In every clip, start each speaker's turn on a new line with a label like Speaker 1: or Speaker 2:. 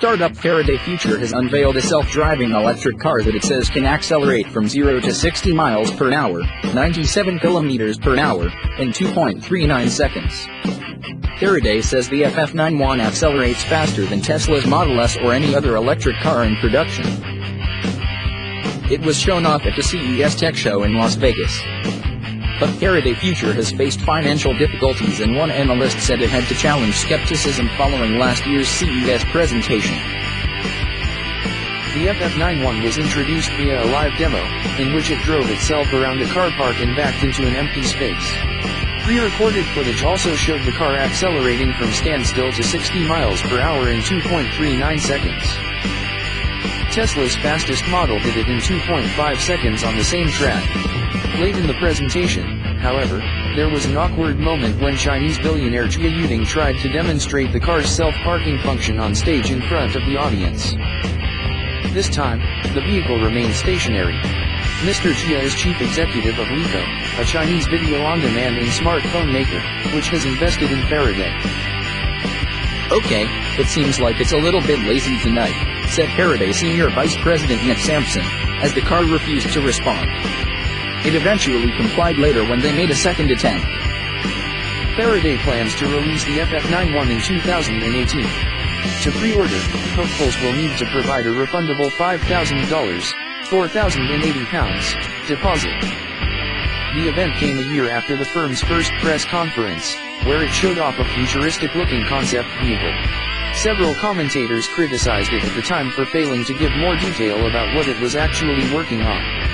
Speaker 1: Startup Faraday Future has unveiled a self-driving electric car that it says can accelerate from 0 to 60 miles per hour, 97 kilometers per hour, in 2.39 seconds. Faraday says the FF91 accelerates faster than Tesla's Model S or any other electric car in production. It was shown off at the CES tech show in Las Vegas. But Faraday Future has faced financial difficulties, and one analyst said it had to challenge skepticism following last year's CES presentation.
Speaker 2: The FF91 was introduced via a live demo, in which it drove itself around a car park and backed into an empty space. Pre-recorded footage also showed the car accelerating from standstill to 60 miles per hour in 2.39 seconds. Tesla's fastest model did it in 2.5 seconds on the same track. Late in the presentation, however, there was an awkward moment when Chinese billionaire Jia Yuding tried to demonstrate the car's self-parking function on stage in front of the audience. This time, the vehicle remained stationary. Mr. Jia is chief executive of Leco, a Chinese video-on-demand and smartphone maker, which has invested in Faraday.
Speaker 1: Okay, it seems like it's a little bit lazy tonight, said Faraday Senior Vice President Nick Sampson, as the car refused to respond. It eventually complied later when they made a second attempt.
Speaker 2: Faraday plans to release the FF91 in 2018. To pre-order, hopefuls will need to provide a refundable $5,000, £4,080, deposit. The event came a year after the firm's first press conference, where it showed off a futuristic-looking concept vehicle. Several commentators criticized it at the time for failing to give more detail about what it was actually working on.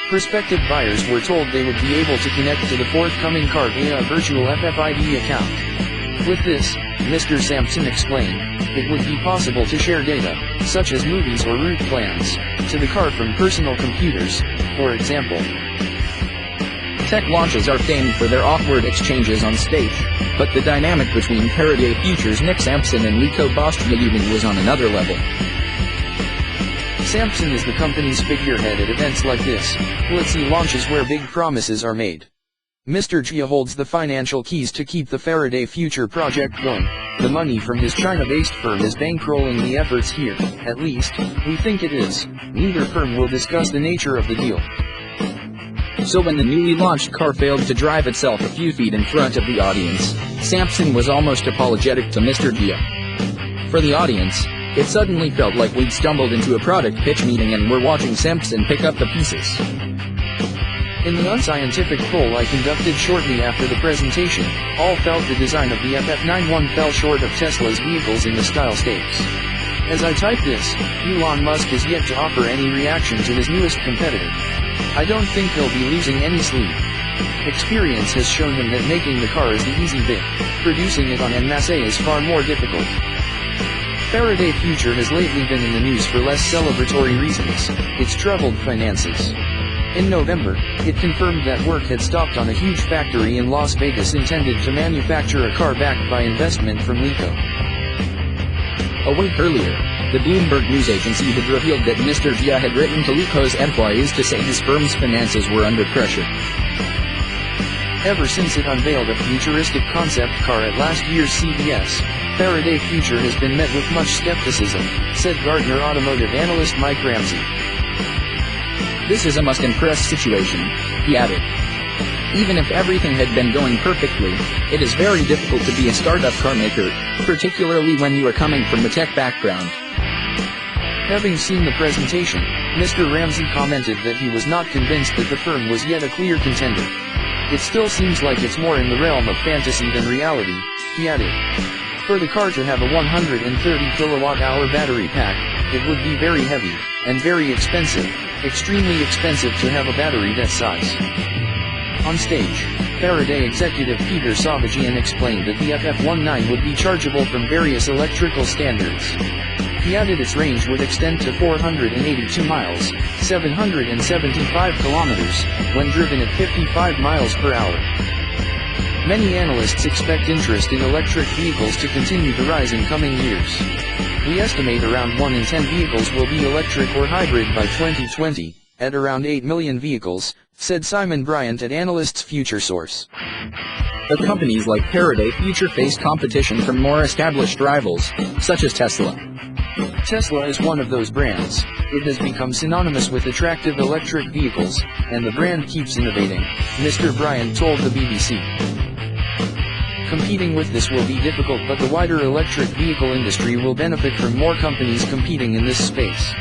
Speaker 2: Prospective buyers were told they would be able to connect to the forthcoming car via a virtual FFID account. With this, Mr. Sampson explained, it would be possible to share data, such as movies or route plans, to the car from personal computers, for example.
Speaker 1: Tech launches are famed for their awkward exchanges on stage, but the dynamic between Faraday Future's Nick Sampson and Leco boss Jia Yuding was on another level.
Speaker 2: Sampson is the company's figurehead at events like this. Let's see launches where big promises are made. Mr. Jia holds the financial keys to keep the Faraday Future project going. The money from his China-based firm is bankrolling the efforts here, at least, we think it is. Neither firm will discuss the nature of the deal.
Speaker 1: So when the newly launched car failed to drive itself a few feet in front of the audience, Sampson was almost apologetic to Mr. Jia. For the audience, it suddenly felt like we'd stumbled into a product pitch meeting and were watching Sampson pick up the pieces.
Speaker 2: In the unscientific poll I conducted shortly after the presentation, all felt the design of the FF91 fell short of Tesla's vehicles in the style stakes. As I type this, Elon Musk has yet to offer any reaction to his newest competitor. I don't think he'll be losing any sleep. Experience has shown him that making the car is the easy bit. Producing it on en masse is far more difficult. Faraday Future has lately been in the news for less celebratory reasons, its troubled finances. In November, it confirmed that work had stopped on a huge factory in Las Vegas intended to manufacture a car backed by investment from Leco.
Speaker 1: A week earlier, the Bloomberg news agency had revealed that Mr. Jia had written to Leco's employees to say his firm's finances were under pressure.
Speaker 2: Ever since it unveiled a futuristic concept car at last year's CES, Faraday Future has been met with much skepticism, said Gartner automotive analyst Mike Ramsey.
Speaker 1: This is a must-impress situation, he added. Even if everything had been going perfectly, it is very difficult to be a startup car maker, particularly when you are coming from a tech background.
Speaker 2: Having seen the presentation, Mr. Ramsey commented that he was not convinced that the firm was yet a clear contender. It still seems like it's more in the realm of fantasy than reality, he added. For the car to have a 130 kilowatt-hour battery pack, it would be very heavy, and very expensive, extremely expensive to have a battery that size. On stage, Faraday executive Peter Savagian explained that the FF19 would be chargeable from various electrical standards. He added its range would extend to 482 miles, 775 kilometers, when driven at 55 miles per hour. Many analysts expect interest in electric vehicles to continue to rise in coming years. We estimate around 1 in 10 vehicles will be electric or hybrid by 2020, at around 8 million vehicles, said Simon Bryant at Analyst's Future Source.
Speaker 1: But companies like Faraday Future face competition from more established rivals, such as Tesla.
Speaker 2: Tesla is one of those brands. It has become synonymous with attractive electric vehicles, and the brand keeps innovating, Mr. Bryant told the BBC. Competing with this will be difficult, but the wider electric vehicle industry will benefit from more companies competing in this space.